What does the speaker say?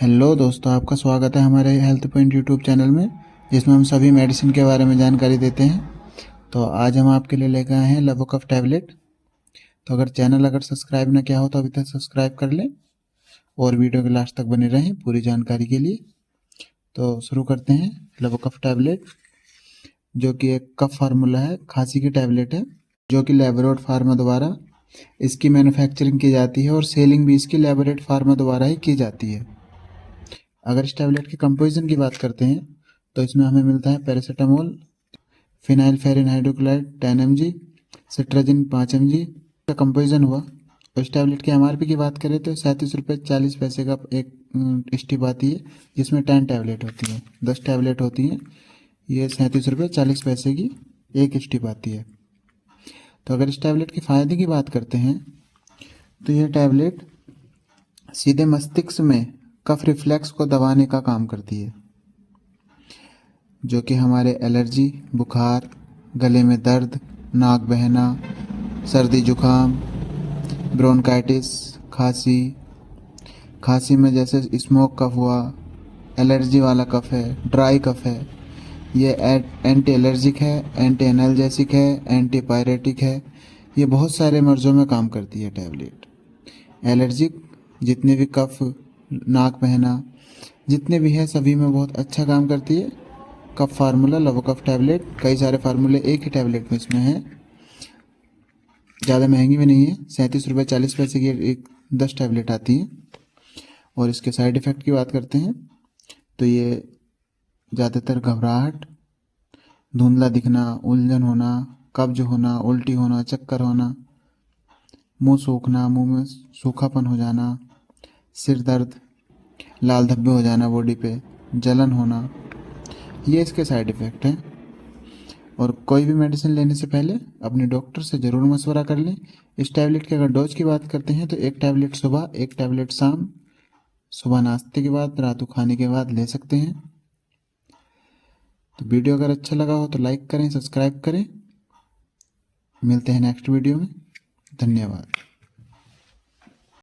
Hello दोस्तों, आपका स्वागत है हमारे हेल्थ पॉइंट यूट्यूब चैनल में, जिसमें हम सभी मेडिसिन के बारे में जानकारी देते हैं। तो आज हम आपके लिए लेकर आए हैं लेवोकफ टैबलेट। तो अगर सब्सक्राइब ना किया हो तो अभी तक सब्सक्राइब कर लें और वीडियो के लास्ट तक बने रहें पूरी जानकारी के लिए। तो शुरू करते हैं। लेवोकफ टैबलेट जो कि एक कफ फार्मूला है, खांसी की टैबलेट है, जो कि लेबोरेट फार्मा द्वारा इसकी मैन्युफैक्चरिंग की जाती है और सेलिंग भी इसकी लेबोरेट फार्मा द्वारा ही की जाती है। अगर इस टैबलेट के कंपोजिशन की बात करते हैं तो इसमें हमें मिलता है paracetamol, phenylephrine hydrochloride 10 mg, cetirizine 5 mg का कंपोजिशन हुआ। और इस टैबलेट की एमआरपी की बात करें तो 37 रुपये 40 पैसे का एक स्टिप आती है, जिसमें 10 टैबलेट होती हैं, 10 टैबलेट होती हैं। ये 37 रुपये 40 पैसे की एक स्टिप आती है। तो अगर इस टैबलेट के फ़ायदे की बात करते हैं तो यह टैबलेट सीधे मस्तिष्क में कफ रिफ्लेक्स को दबाने का काम करती है, जो कि हमारे एलर्जी, बुखार, गले में दर्द, नाक बहना, सर्दी जुकाम, ब्रोंकाइटिस, खांसी में जैसे स्मोक कफ हुआ, एलर्जी वाला कफ है, ड्राई कफ है, ये एंटी एलर्जिक है, एंटी एनाल्जेसिक है, एंटी पायरेटिक है। ये बहुत सारे मर्ज़ों में काम करती है टैबलेट। एलर्जिक जितने भी कफ, नाक बहना, जितने भी है सभी में बहुत अच्छा काम करती है। कफ फार्मूला लेवोकफ टैबलेट, कई सारे फार्मूले एक ही टैबलेट में इसमें हैं। ज़्यादा महंगी भी नहीं है, 37 रुपये 40 पैसे की एक 10 टैबलेट आती है। और इसके साइड इफ़ेक्ट की बात करते हैं तो ये ज़्यादातर घबराहट, धुंधला दिखना, उलझन होना, कब्ज होना, उल्टी होना, चक्कर होना, मुंह सूखना, मुंह में सूखापन हो जाना, सिर दर्द, लाल धब्बे हो जाना बॉडी पे, जलन होना, ये इसके साइड इफ़ेक्ट हैं। और कोई भी मेडिसिन लेने से पहले अपने डॉक्टर से ज़रूर मशवरा कर लें। इस टैबलेट के अगर डोज की बात करते हैं तो एक टैबलेट सुबह, एक टैबलेट शाम, सुबह नाश्ते के बाद, रात को खाने के बाद ले सकते हैं। तो वीडियो अगर अच्छा लगा हो तो लाइक करें, सब्सक्राइब करें। मिलते हैं नेक्स्ट वीडियो में। धन्यवाद।